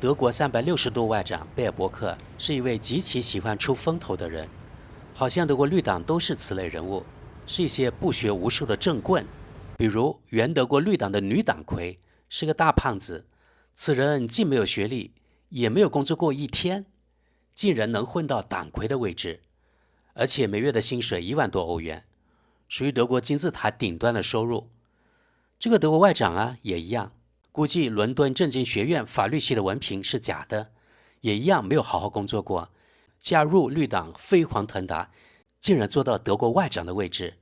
德国360度外长贝尔伯克是一位极其喜欢出风头的人，好像德国绿党都是此类人物，是一些不学无术的政棍。比如原德国绿党的女党魁是个大胖子，此人既没有学历，也没有工作过一天，竟然能混到党魁的位置，而且每月的薪水1万多欧元，属于德国金字塔顶端的收入。这个德国外长啊，也一样，估计伦敦政经学院法律系的文凭是假的，也一样没有好好工作过，加入绿党飞黄腾达，竟然做到德国外长的位置。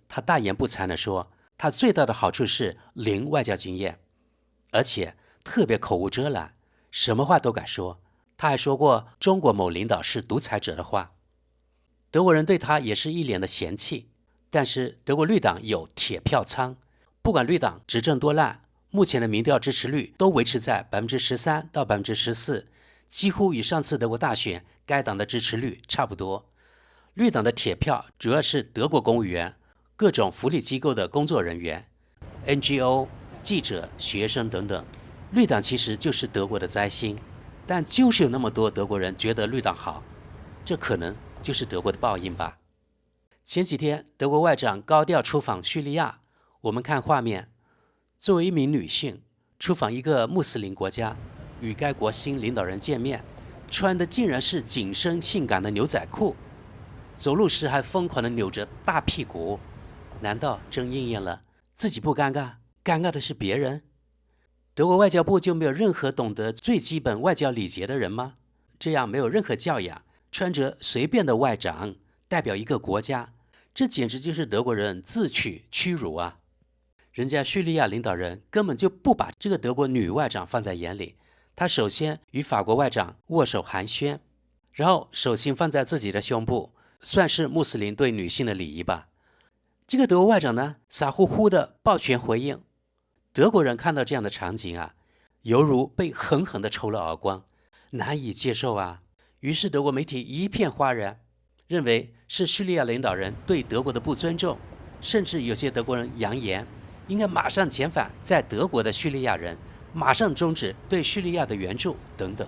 他大言不惭地说，他最大的好处是零外交经验，而且特别口无遮拦，什么话都敢说。他还说过中国某领导是独裁者的话。德国人对他也是一脸的嫌弃，但是德国绿党有铁票仓，不管绿党执政多烂，目前的民调支持率都维持在13%到14%，几乎与上次德国大选该党的支持率差不多。绿党的铁票主要是德国公务员、各种福利机构的工作人员、NGO、记者、学生等等。绿党其实就是德国的灾星，但就是有那么多德国人觉得绿党好，这可能就是德国的报应吧。前几天德国外长高调出访叙利亚，我们看画面，作为一名女性出访一个穆斯林国家，与该国新领导人见面，穿的竟然是紧身性感的牛仔裤，走路时还疯狂地扭着大屁股，难道真应验了自己不尴尬，尴尬的是别人？德国外交部就没有任何懂得最基本外交礼节的人吗？这样没有任何教养，穿着随便的外长代表一个国家，这简直就是德国人自取屈辱啊！人家叙利亚领导人根本就不把这个德国女外长放在眼里，他首先与法国外长握手寒暄，然后手心放在自己的胸部，算是穆斯林对女性的礼仪吧。这个德国外长呢，傻乎乎的抱拳回应。德国人看到这样的场景啊，犹如被狠狠地抽了耳光，难以接受啊。于是德国媒体一片哗然，认为是叙利亚领导人对德国的不尊重，甚至有些德国人扬言应该马上遣返在德国的叙利亚人，马上终止对叙利亚的援助等等。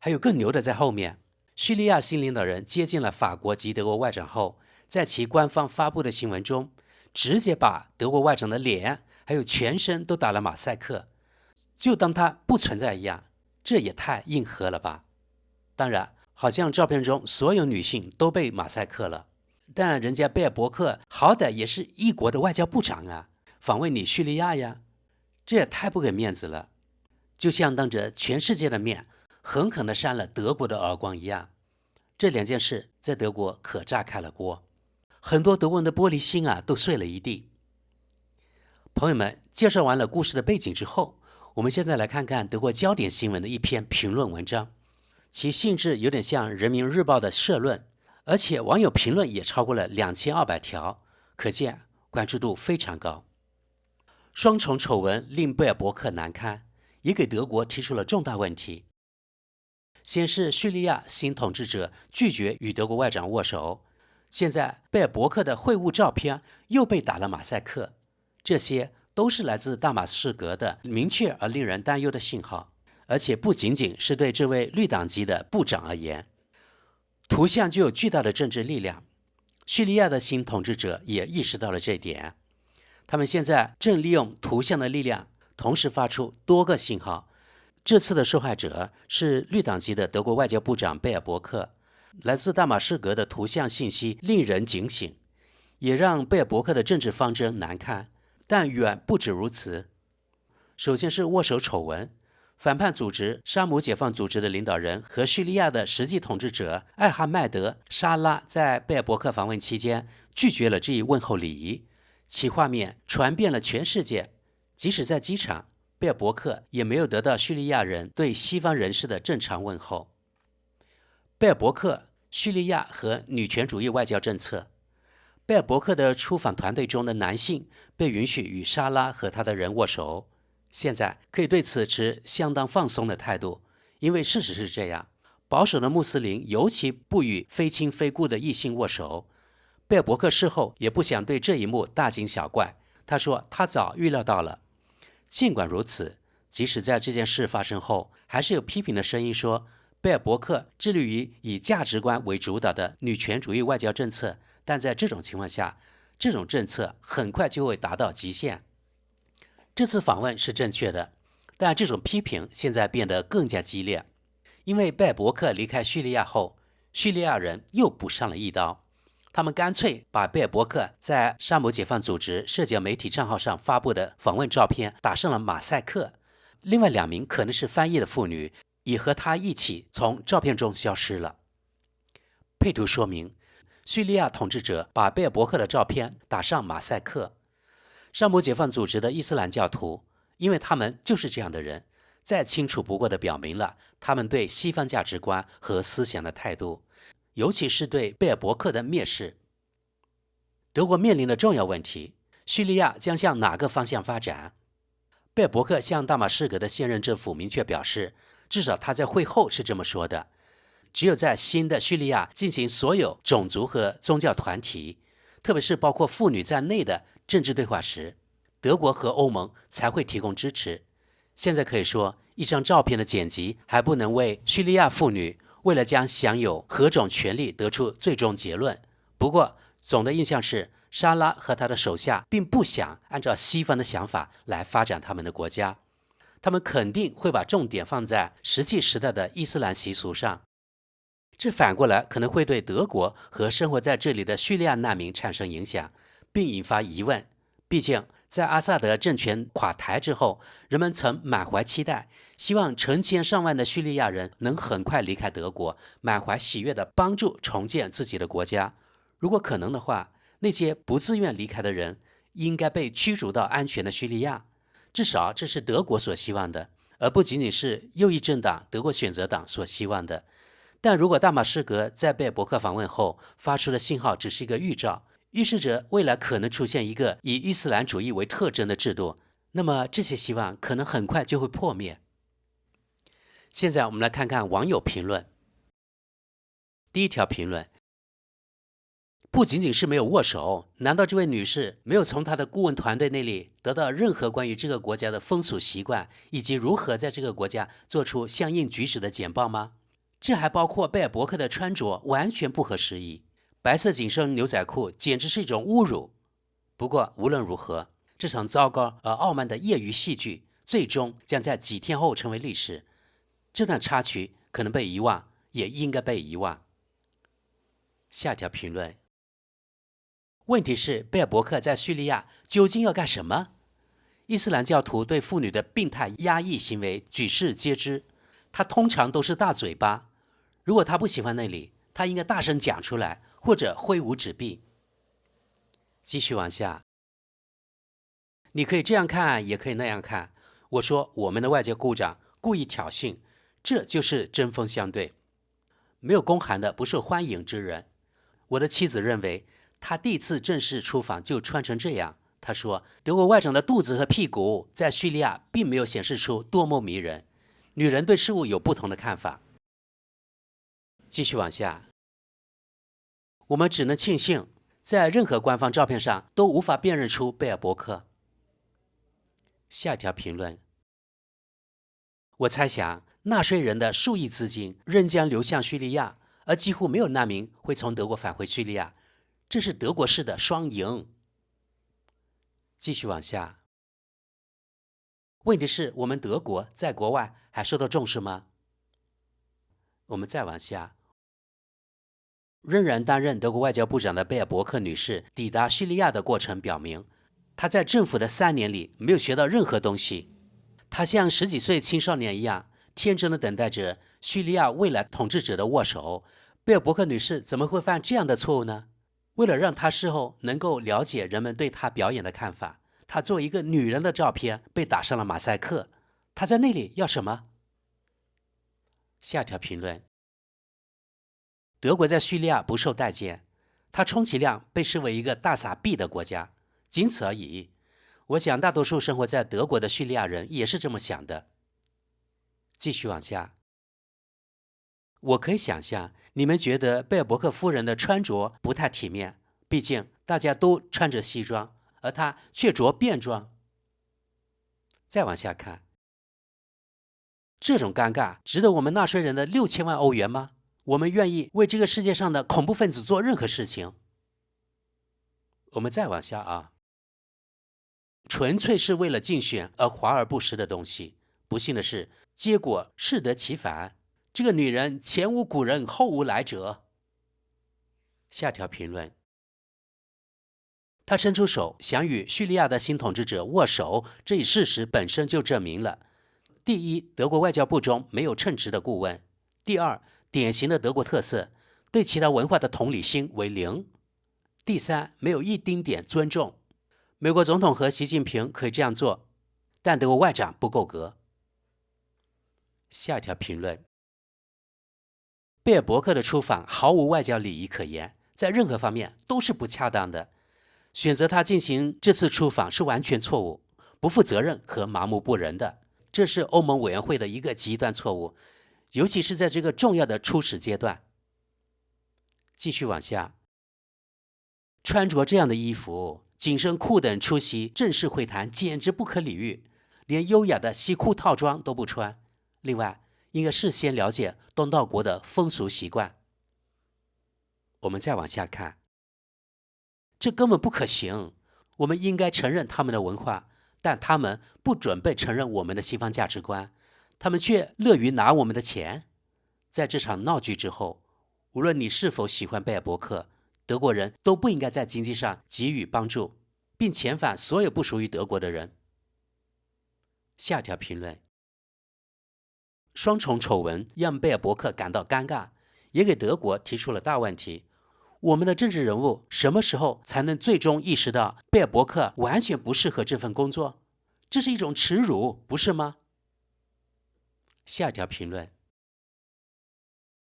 还有更牛的在后面，叙利亚新领导人接近了法国及德国外长后，在其官方发布的新闻中，直接把德国外长的脸还有全身都打了马赛克，就当他不存在一样，这也太硬核了吧。当然好像照片中所有女性都被马赛克了，但人家贝尔伯克好歹也是一国的外交部长啊，访问你叙利亚呀，这也太不给面子了，就像当着全世界的面狠狠地扇了德国的耳光一样。这两件事在德国可炸开了锅，很多德国人的玻璃心啊都碎了一地。朋友们，介绍完了故事的背景之后，我们现在来看看德国焦点新闻的一篇评论文章，其性质有点像人民日报的社论，而且网友评论也超过了2200条，可见关注度非常高。双重丑闻令贝尔伯克难堪，也给德国提出了重大问题。先是叙利亚新统治者拒绝与德国外长握手，现在贝尔伯克的会晤照片又被打了马赛克，这些都是来自大马士革的明确而令人担忧的信号，而且不仅仅是对这位绿党籍的部长而言。图像具有巨大的政治力量，叙利亚的新统治者也意识到了这一点，他们现在正利用图像的力量，同时发出多个信号。这次的受害者是绿党籍的德国外交部长贝尔伯克，来自大马士革的图像信息令人警醒，也让贝尔伯克的政治方针难看，但远不止如此。首先是握手丑闻，反叛组织沙姆解放组织的领导人和叙利亚的实际统治者艾哈迈德·沙拉在贝尔伯克访问期间拒绝了这一问候礼仪，其画面传遍了全世界，即使在机场，贝尔伯克也没有得到叙利亚人对西方人士的正常问候。贝尔伯克、叙利亚和女权主义外交政策，贝尔伯克的出访团队中的男性被允许与沙拉和他的人握手，现在可以对此持相当放松的态度，因为事实是这样，保守的穆斯林尤其不与非亲非故的异性握手。贝尔伯克事后也不想对这一幕大惊小怪，他说他早预料到了。尽管如此，即使在这件事发生后，还是有批评的声音说，贝尔伯克致力于以价值观为主导的女权主义外交政策，但在这种情况下，这种政策很快就会达到极限。这次访问是正确的，但这种批评现在变得更加激烈，因为贝尔伯克离开叙利亚后，叙利亚人又补上了一刀。他们干脆把贝尔伯克在沙姆解放组织社交媒体账号上发布的访问照片打上了马赛克，另外2名可能是翻译的妇女也和他一起从照片中消失了。配图说明，叙利亚统治者把贝尔伯克的照片打上马赛克。沙姆解放组织的伊斯兰教徒，因为他们就是这样的人，再清楚不过地表明了他们对西方价值观和思想的态度，尤其是对贝尔伯克的蔑视。德国面临的重要问题，叙利亚将向哪个方向发展？贝尔伯克向大马士革的现任政府明确表示，至少他在会后是这么说的，只有在新的叙利亚进行所有种族和宗教团体，特别是包括妇女在内的政治对话时，德国和欧盟才会提供支持。现在可以说，一张照片的剪辑还不能为叙利亚妇女为了将享有何种权利得出最终结论。不过总的印象是，沙拉和他的手下并不想按照西方的想法来发展他们的国家，他们肯定会把重点放在石器时代的伊斯兰习俗上。这反过来可能会对德国和生活在这里的叙利亚难民产生影响，并引发疑问。毕竟在阿萨德政权垮台之后，人们曾满怀期待，希望成千上万的叙利亚人能很快离开德国，满怀喜悦地帮助重建自己的国家。如果可能的话，那些不自愿离开的人应该被驱逐到安全的叙利亚，至少这是德国所希望的，而不仅仅是右翼政党德国选择党所希望的。但如果大马士革在贝尔伯克访问后发出的信号只是一个预兆，预示着未来可能出现一个以伊斯兰主义为特征的制度，那么这些希望可能很快就会破灭。现在我们来看看网友评论。第一条评论，不仅仅是没有握手，难道这位女士没有从她的顾问团队那里得到任何关于这个国家的风俗习惯以及如何在这个国家做出相应举止的简报吗？这还包括贝尔伯克的穿着完全不合时宜，白色紧身牛仔裤简直是一种侮辱。不过无论如何，这场糟糕而傲慢的业余戏剧最终将在几天后成为历史。这段插曲可能被遗忘，也应该被遗忘。下条评论，问题是贝尔伯克在叙利亚究竟要干什么？伊斯兰教徒对妇女的病态压抑行为举世皆知，他通常都是大嘴巴。如果他不喜欢那里，他应该大声讲出来，或者挥舞纸币。继续往下，你可以这样看，也可以那样看。我说我们的外交部长故意挑衅，这就是针锋相对。没有公函的不受欢迎之人。我的妻子认为，他第一次正式出访就穿成这样。他说，德国外长的肚子和屁股在叙利亚并没有显示出多么迷人。女人对事物有不同的看法。继续往下，我们只能庆幸，在任何官方照片上都无法辨认出贝尔伯克。下一条评论，我猜想纳税人的数亿资金仍将流向叙利亚，而几乎没有难民会从德国返回叙利亚，这是德国式的双赢。继续往下，问题是我们德国在国外还受到重视吗？我们再往下，仍然担任德国外交部长的贝尔伯克女士抵达叙利亚的过程表明，她在政府的3年里没有学到任何东西。她像10几岁青少年一样天真的等待着叙利亚未来统治者的握手。贝尔伯克女士怎么会犯这样的错误呢？为了让她事后能够了解人们对她表演的看法，她作为一个女人的照片被打上了马赛克。她在那里要什么？下条评论，德国在叙利亚不受待见，它充其量被视为一个大撒币的国家，仅此而已。我想大多数生活在德国的叙利亚人也是这么想的。继续往下，我可以想象你们觉得贝尔伯克夫人的穿着不太体面，毕竟大家都穿着西装，而她却着便装。再往下看，这种尴尬值得我们纳税人的6000万欧元吗？我们愿意为这个世界上的恐怖分子做任何事情。我们再往下啊，纯粹是为了竞选而华而不实的东西，不幸的是，结果适得其反。这个女人前无古人后无来者。下条评论，她伸出手想与叙利亚的新统治者握手，这一事实本身就证明了：第一，德国外交部中没有称职的顾问；第二，典型的德国特色，对其他文化的同理心为零；第三，没有一丁点尊重。美国总统和习近平可以这样做，但德国外长不够格。下一条评论，贝尔伯克的出访毫无外交礼仪可言，在任何方面都是不恰当的。选择他进行这次出访是完全错误、不负责任和麻木不仁的，这是欧盟委员会的一个极端错误，尤其是在这个重要的初始阶段。继续往下，穿着这样的衣服，紧身裤等出席正式会谈，简直不可理喻，连优雅的西裤套装都不穿。另外，应该事先了解东道国的风俗习惯。我们再往下看，这根本不可行。我们应该承认他们的文化，但他们不准备承认我们的西方价值观，他们却乐于拿我们的钱。在这场闹剧之后，无论你是否喜欢贝尔伯克，德国人都不应该在经济上给予帮助，并遣返所有不属于德国的人。下条评论，双重丑闻让贝尔伯克感到尴尬，也给德国提出了大问题。我们的政治人物什么时候才能最终意识到贝尔伯克完全不适合这份工作？这是一种耻辱，不是吗？下一条评论，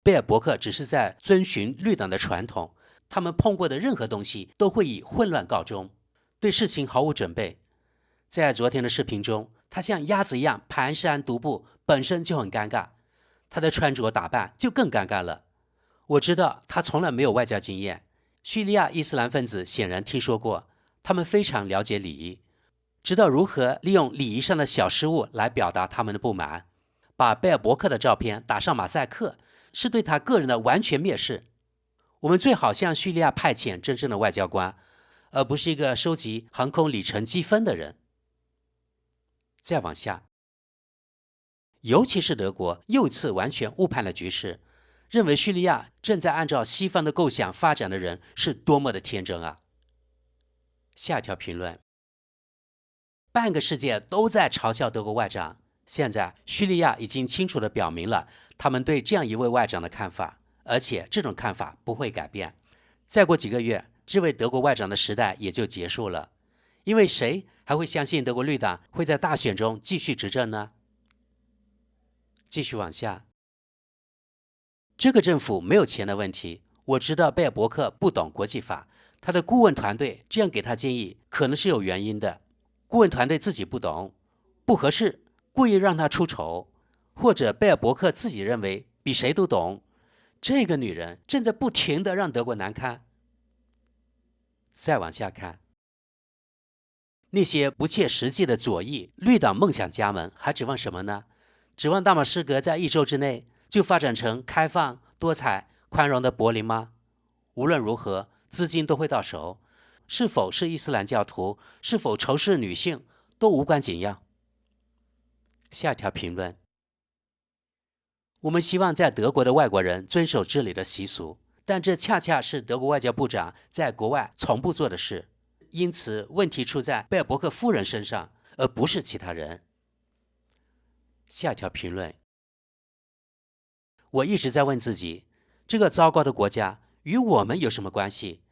贝尔伯克只是在遵循绿党的传统，他们碰过的任何东西都会以混乱告终，对事情毫无准备。在昨天的视频中，他像鸭子一样蹒跚独步，本身就很尴尬，他的穿着打扮就更尴尬了。我知道他从来没有外交经验，叙利亚伊斯兰分子显然听说过，他们非常了解礼仪，知道如何利用礼仪上的小失误来表达他们的不满。把贝尔伯克的照片打上马赛克，是对他个人的完全蔑视。我们最好向叙利亚派遣真正的外交官，而不是一个收集航空里程积分的人。再往下，尤其是德国又一次完全误判了局势，认为叙利亚正在按照西方的构想发展的人是多么的天真啊！下一条评论，半个世界都在嘲笑德国外长，现在叙利亚已经清楚地表明了他们对这样一位外长的看法，而且这种看法不会改变。再过几个月，这位德国外长的时代也就结束了，因为谁还会相信德国绿党会在大选中继续执政呢？继续往下，这个政府没有钱的问题，我知道贝尔伯克不懂国际法，他的顾问团队这样给他建议可能是有原因的。顾问团队自己不懂，不合适，故意让他出丑，或者贝尔伯克自己认为比谁都懂。这个女人正在不停地让德国难堪。再往下看，那些不切实际的左翼绿党梦想家们还指望什么呢？指望大马士革在1周之内就发展成开放、多彩、宽容的柏林吗？无论如何，资金都会到手，是否是伊斯兰教徒，是否仇视女性，都无关紧要。下一条评论，我们希望在德国的外国人遵守这里的习俗，但这恰恰是德国外交部长在国外从不做的事，因此问题出在贝尔伯克夫人身上，而不是其他人。下一条评论，我一直在问自己，这个糟糕的国家与我们有什么关系？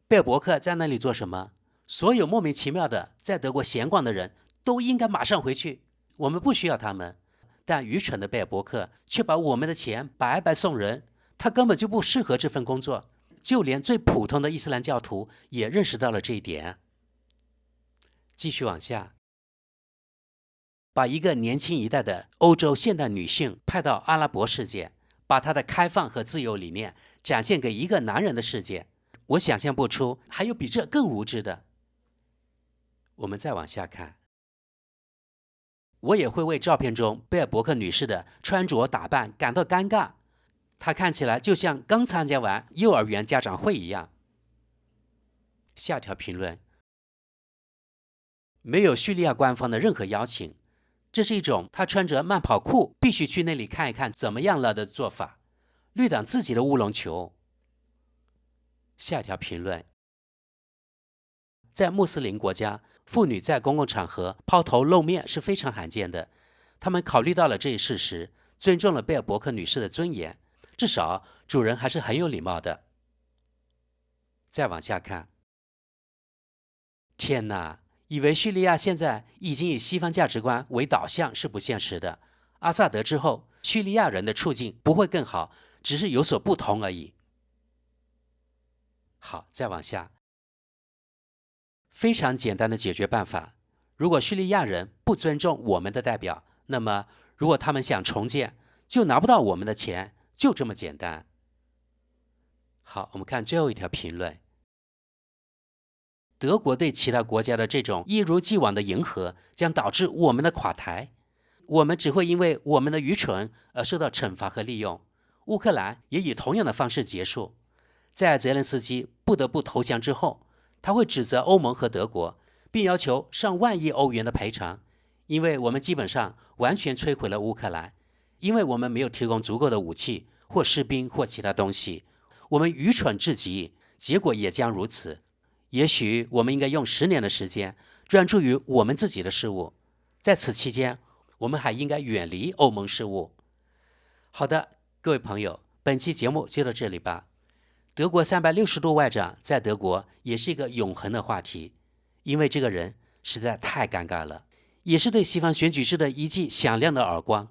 贝尔伯克在那里做什么？所有莫名其妙的在德国闲逛的人都应该马上回去，我们不需要他们。但愚蠢的贝尔伯克却把我们的钱白白送人，他根本就不适合这份工作，就连最普通的伊斯兰教徒也认识到了这一点。继续往下，把一个年轻一代的欧洲现代女性派到阿拉伯世界，把她的开放和自由理念展现给一个男人的世界，我想象不出还有比这更无知的。我们再往下看，我也会为照片中贝尔伯克女士的穿着打扮感到尴尬，她看起来就像刚参加完幼儿园家长会一样。下条评论：没有叙利亚官方的任何邀请，这是一种他穿着慢跑裤必须去那里看一看怎么样了的做法，绿党自己的乌龙球。下条评论：在穆斯林国家，妇女在公共场合抛头露面是非常罕见的。他们考虑到了这一事实，尊重了贝尔伯克女士的尊严，至少主人还是很有礼貌的。再往下看，天哪！以为叙利亚现在已经以西方价值观为导向是不现实的。阿萨德之后，叙利亚人的处境不会更好，只是有所不同而已。好，再往下。非常简单的解决办法，如果叙利亚人不尊重我们的代表，那么如果他们想重建，就拿不到我们的钱，就这么简单。好，我们看最后一条评论。德国对其他国家的这种一如既往的迎合，将导致我们的垮台。我们只会因为我们的愚蠢而受到惩罚和利用。乌克兰也以同样的方式结束。在泽连斯基不得不投降之后，他会指责欧盟和德国，并要求上万亿欧元的赔偿，因为我们基本上完全摧毁了乌克兰，因为我们没有提供足够的武器或士兵或其他东西。我们愚蠢至极，结果也将如此。也许我们应该用10年的时间专注于我们自己的事务，在此期间，我们还应该远离欧盟事务。好的，各位朋友，本期节目就到这里吧。德国360度外长在德国也是一个永恒的话题，因为这个人实在太尴尬了，也是对西方选举制的一记响亮的耳光。